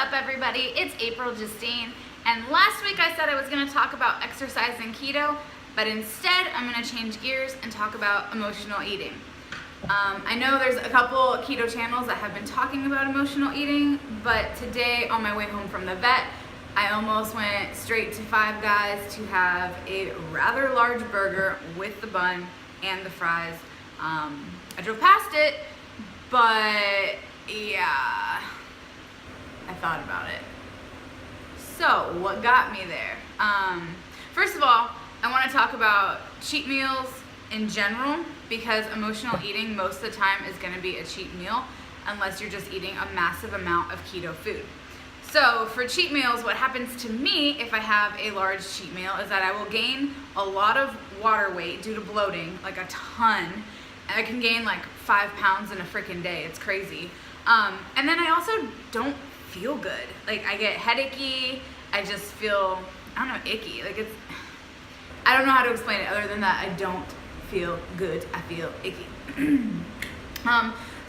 up, everybody? It's April Justine, and last week I said I was going to talk about exercise and keto, but instead I'm going to change gears and talk about emotional eating. I know there's a couple keto channels that have been talking about emotional eating, but today on my way home from the vet, I almost went straight to Five Guys to have a rather large burger with the bun and the fries. I drove past it, but yeah, I thought about it. So what got me there? First of all, I want to talk about cheat meals in general, because emotional eating most of the time is going to be a cheat meal unless you're just eating a massive amount of keto food. So for cheat meals, what happens to me if I have a large cheat meal is that I will gain a lot of water weight due to bloating, like a ton. And I can gain like 5 pounds in a freaking day. It's crazy. And then I also don't feel good. Like I get headachy. I just feel, I don't know, icky. Like I don't know how to explain it other than that I don't feel good. I feel icky.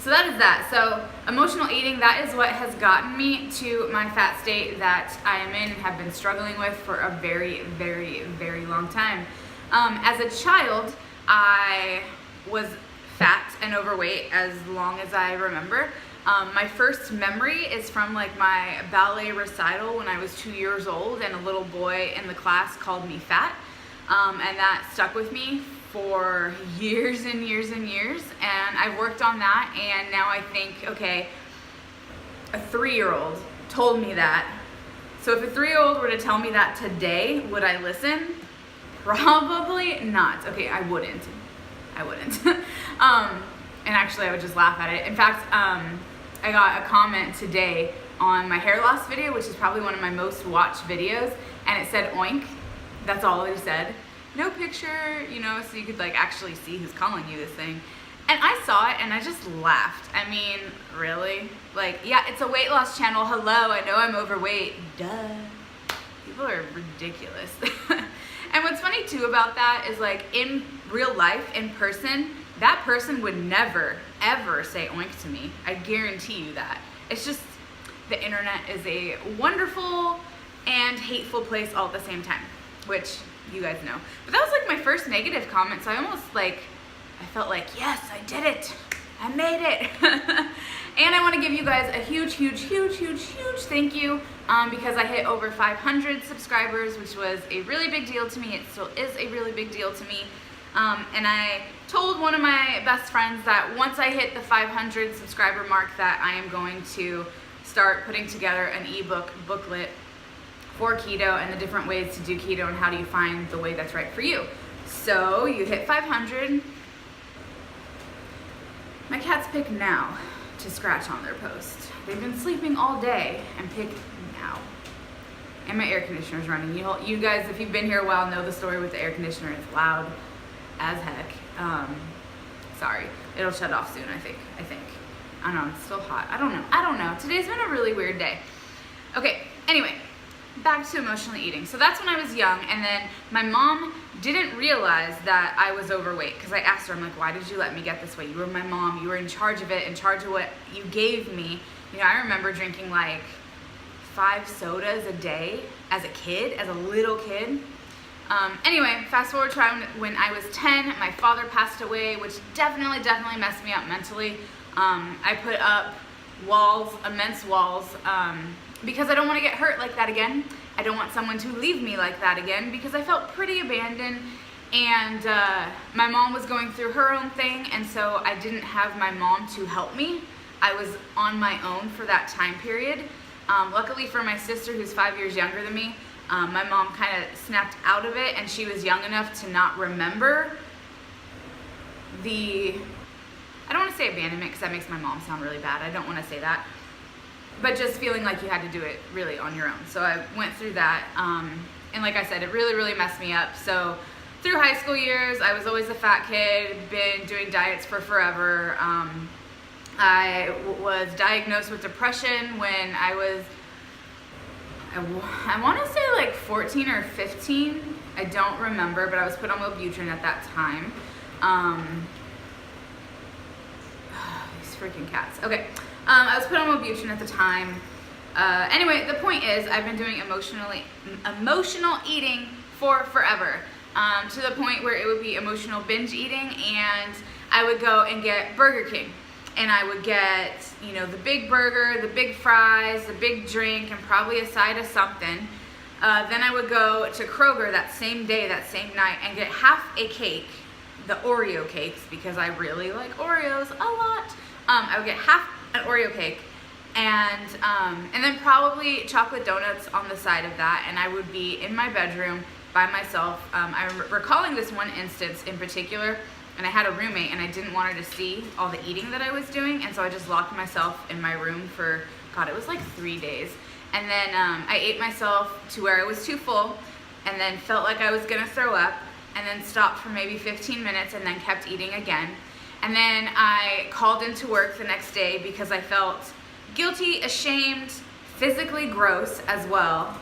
So that is that. So emotional eating, that is what has gotten me to my fat state that I am in and have been struggling with for a very, very, very long time. As a child, I was fat and overweight as long as I remember. My first memory is from like my ballet recital when I was 2 years old and a little boy in the class called me fat. And that stuck with me for years and years and years, and I've worked on that, and now I think, okay, a 3-year-old told me that. So if a 3-year-old were to tell me that today, would I listen? Probably not. Okay, I wouldn't. And actually I would just laugh at it. In fact, I got a comment today on my hair loss video, which is probably one of my most watched videos, and it said oink. That's all it said. No picture, you know, so you could like actually see who's calling you this thing. And I saw it and I just laughed. I mean, really? Like, yeah, it's a weight loss channel. Hello, I know I'm overweight. Duh. People are ridiculous. And what's funny too about that is like in real life, in person, that person would never, ever say oink to me. I guarantee you that. It's just, the internet is a wonderful and hateful place all at the same time, which you guys know. But that was like my first negative comment, so I almost like, I felt like, yes, I did it. I made it. And I want to give you guys a huge, huge, huge, huge, huge thank you because I hit over 500 subscribers, which was a really big deal to me. It still is a really big deal to me. And I told one of my best friends that once I hit the 500 subscriber mark that I am going to start putting together an ebook booklet for keto and the different ways to do keto and how do you find the way that's right for you. So you hit 500. My cats pick now to scratch on their post. They've been sleeping all day and pick now. And my air conditioner's running. You guys, if you've been here a while, know the story with the air conditioner. It's loud as heck. Sorry, it'll shut off soon, I think. I don't know, it's still hot. I don't know. Today's been a really weird day. Okay, anyway. Back to emotionally eating. So that's when I was young, and then my mom didn't realize that I was overweight because I asked her, I'm like, why did you let me get this way? You were my mom, you were in charge of it, in charge of what you gave me. You know, I remember drinking like 5 sodas a day as a kid, as a little kid. Anyway, fast forward to when I was 10, my father passed away, which definitely messed me up mentally. I put up walls, immense walls, because I don't want to get hurt like that again. I don't want someone to leave me like that again because I felt pretty abandoned, and my mom was going through her own thing, and so I didn't have my mom to help me. I was on my own for that time period. Luckily for my sister, who's 5 years younger than me, my mom kind of snapped out of it, and she was young enough to not remember I don't want to say abandonment because that makes my mom sound really bad. I don't want to say that. But just feeling like you had to do it really on your own. So I went through that, and like I said, it really messed me up. So through high school years, I was always a fat kid, been doing diets for forever. I was diagnosed with depression when I was, I want to say like 14 or 15. I don't remember, but I was put on Wellbutrin at that time. These freaking cats. Okay. I was put on Wellbutrin at the time, Anyway, the point is, I've been doing emotional eating for forever, to the point where it would be emotional binge eating, and I would go and get Burger King, and I would get, you know, the big burger, the big fries, the big drink, and probably a side of something. Then I would go to Kroger that same day, that same night, and get half a cake, the Oreo cakes, because I really like Oreos a lot. I would get half an Oreo cake, and then probably chocolate donuts on the side of that, and I would be in my bedroom by myself. I remember recalling this one instance in particular, and I had a roommate, and I didn't want her to see all the eating that I was doing, and so I just locked myself in my room for, God, it was like 3 days. And then I ate myself to where I was too full, and then felt like I was gonna throw up, and then stopped for maybe 15 minutes, and then kept eating again. And then I called into work the next day because I felt guilty, ashamed, physically gross as well.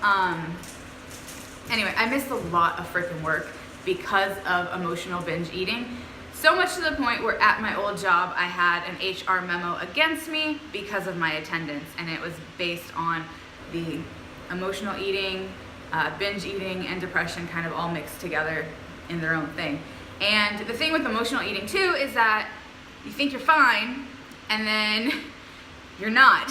Anyway, I missed a lot of freaking work because of emotional binge eating. So much to the point where at my old job, I had an HR memo against me because of my attendance, and it was based on the emotional eating, binge eating, and depression kind of all mixed together in their own thing. And the thing with emotional eating too is that you think you're fine, and then you're not.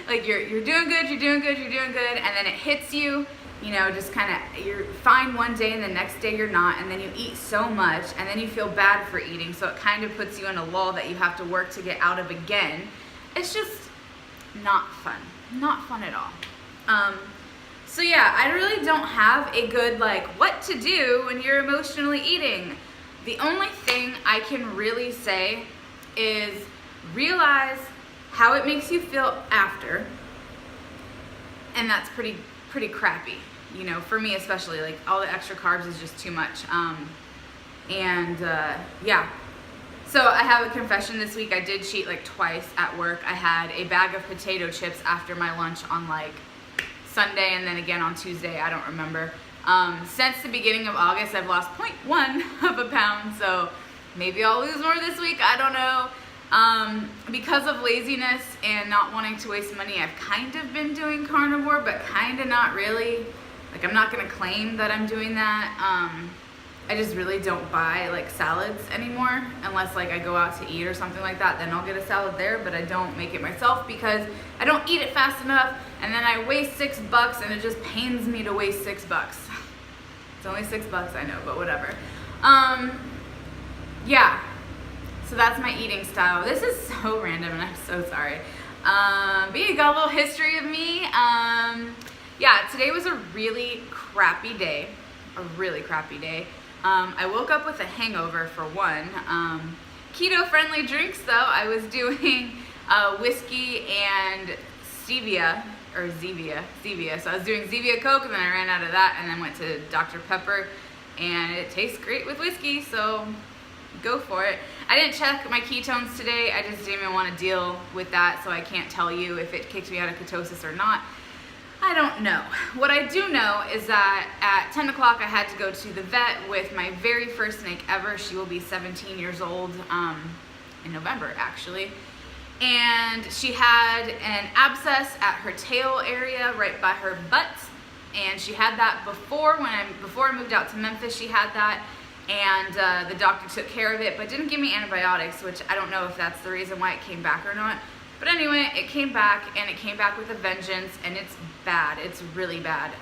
Like you're doing good, and then it hits you. You know, just kind of, you're fine one day and the next day you're not, and then you eat so much, and then you feel bad for eating, so it kind of puts you in a lull that you have to work to get out of again. It's just not fun at all. So yeah, I really don't have a good, like, what to do when you're emotionally eating. The only thing I can really say is realize how it makes you feel after, and that's pretty crappy, you know, for me especially. Like, all the extra carbs is just too much. Yeah, so I have a confession this week. I did cheat like twice at work. I had a bag of potato chips after my lunch on like Sunday, and then again on Tuesday, I don't remember. Since the beginning of August, I've lost 0.1 of a pound, so maybe I'll lose more this week, I don't know. Because of laziness and not wanting to waste money, I've kind of been doing carnivore, but kind of not really. Like, I'm not gonna claim that I'm doing that. I just really don't buy like salads anymore, unless like I go out to eat or something like that, then I'll get a salad there, but I don't make it myself because I don't eat it fast enough, and then I waste $6, and it just pains me to waste $6. It's only $6, I know, but whatever. Yeah. So that's my eating style. This is so random, and I'm so sorry. But you got a little history of me. Yeah, today was a really crappy day. I woke up with a hangover for one. Keto-friendly drinks though. I was doing whiskey and stevia, or Zevia. So I was doing Zevia Coke, and then I ran out of that, and then went to Dr. Pepper, and it tastes great with whiskey, so go for it. I didn't check my ketones today. I just didn't even want to deal with that, so I can't tell you if it kicked me out of ketosis or not. I don't know. What I do know is that at 10 o'clock I had to go to the vet with my very first snake ever. She will be 17 years old in November, actually. And she had an abscess at her tail area right by her butt. And she had that before I moved out to Memphis. She had that. And the doctor took care of it, but didn't give me antibiotics, which I don't know if that's the reason why it came back or not. But anyway, it came back, and it came back with a vengeance, and it's bad. It's really bad.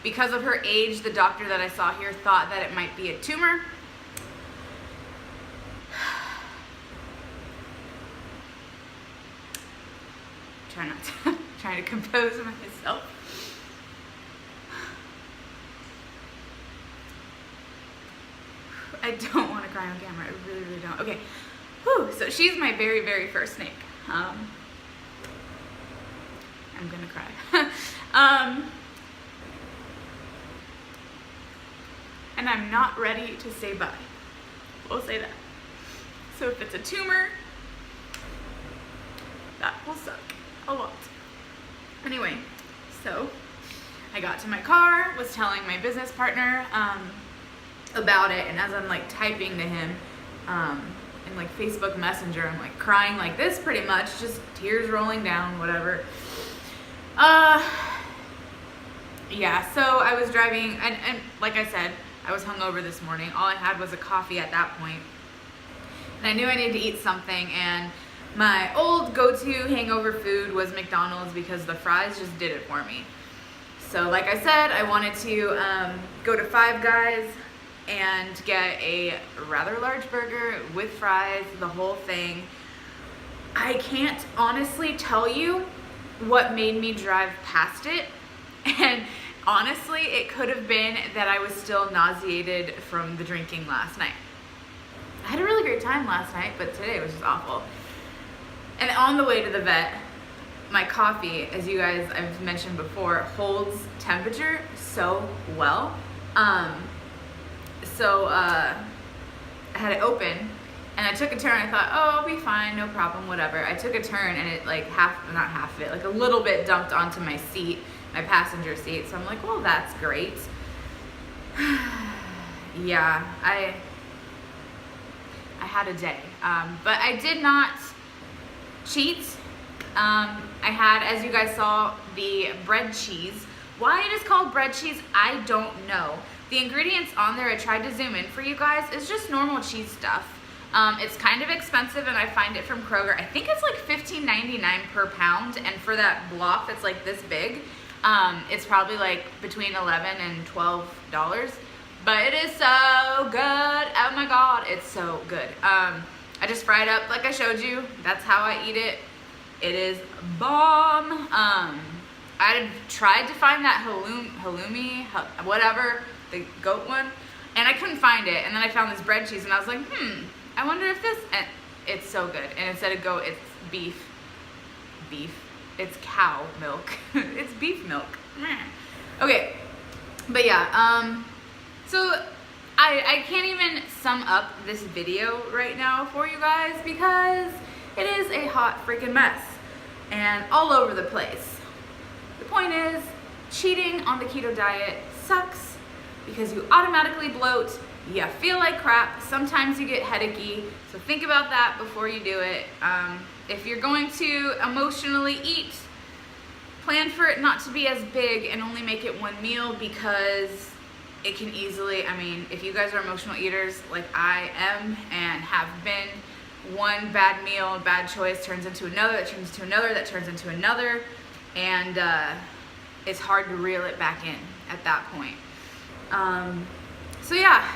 Because of her age, the doctor that I saw here thought that it might be a tumor. Trying to compose myself. I don't want to cry on camera. I really, really don't. Okay. Whew. So she's my very, very first snake. I'm gonna cry. And I'm not ready to say bye. We'll say that. So if it's a tumor, that will suck a lot. Anyway, so I got to my car, was telling my business partner about it, and as I'm like typing to him in like Facebook Messenger, I'm like crying like this pretty much, just tears rolling down, whatever. Yeah, so I was driving, and like I said, I was hungover this morning. All I had was a coffee at that point. And I knew I needed to eat something, and my old go-to hangover food was McDonald's because the fries just did it for me. So like I said, I wanted to go to Five Guys and get a rather large burger with fries, the whole thing. I can't honestly tell you what made me drive past it. And honestly, it could have been that I was still nauseated from the drinking last night. I had a really great time last night, but today was just awful. And on the way to the vet, my coffee, as you guys, I've mentioned before, holds temperature so well. So I had it open, and I took a turn. I thought, oh, I'll be fine, no problem, whatever. I took a turn, and it like not half of it, like a little bit dumped onto my seat, my passenger seat. So I'm like, well, that's great. Yeah, I had a day, but I did not cheat. I had, as you guys saw, the bread cheese. Why it is called bread cheese, I don't know. The ingredients on there, I tried to zoom in for you guys, is just normal cheese stuff. It's kind of expensive, and I find it from Kroger. I think it's like $15.99 per pound, and for that block that's like this big, it's probably like between $11 and $12. But it is so good. Oh my God, it's so good. I just fry it up like I showed you. That's how I eat it. It is bomb. I tried to find that halloumi, whatever, the goat one, and I couldn't find it. And then I found this bread cheese, and I was like, I wonder if this, and it's so good. And instead of goat, it's beef. It's cow milk. It's beef milk. Okay, but yeah, so I can't even sum up this video right now for you guys because it is a hot freaking mess and all over the place. The point is, cheating on the keto diet sucks because you automatically bloat, you feel like crap, sometimes you get headachy, so think about that before you do it. If you're going to emotionally eat, plan for it not to be as big and only make it one meal because it can easily, I mean, if you guys are emotional eaters like I am and have been, one bad meal, bad choice turns into another, that turns into another, that turns into another, and it's hard to reel it back in at that point. So yeah,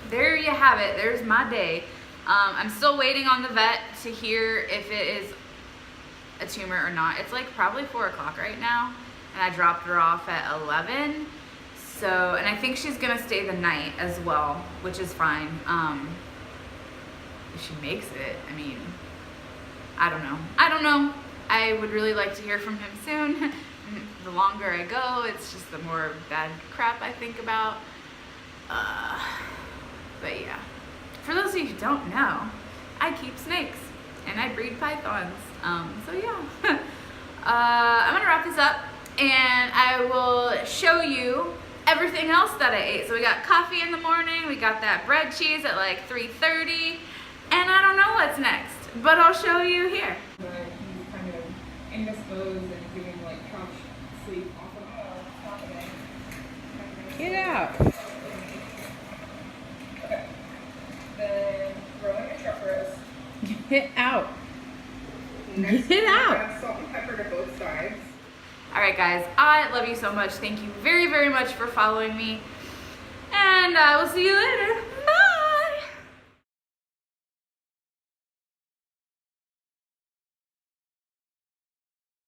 there you have it. There's my day. I'm still waiting on the vet to hear if it is a tumor or not. It's like probably 4 o'clock right now, and I dropped her off at 11. So, and I think she's gonna stay the night as well, which is fine. If she makes it, I mean, I don't know. I would really like to hear from him soon. The longer I go, it's just the more bad crap I think about. But yeah, for those of you who don't know, I keep snakes and I breed pythons. So yeah, I'm gonna wrap this up and I will show you everything else that I ate. So we got coffee in the morning, we got that bread cheese at like 3:30, and I don't know what's next, but I'll show you here. But he's kind of indisposed and doing like couch sleep off of it. Get out. Okay. Then throw in your truck roast. Get out. Next, Get out. add salt and pepper to both sides. All right, guys, I love you so much. Thank you very, very much for following me, and I will see you later.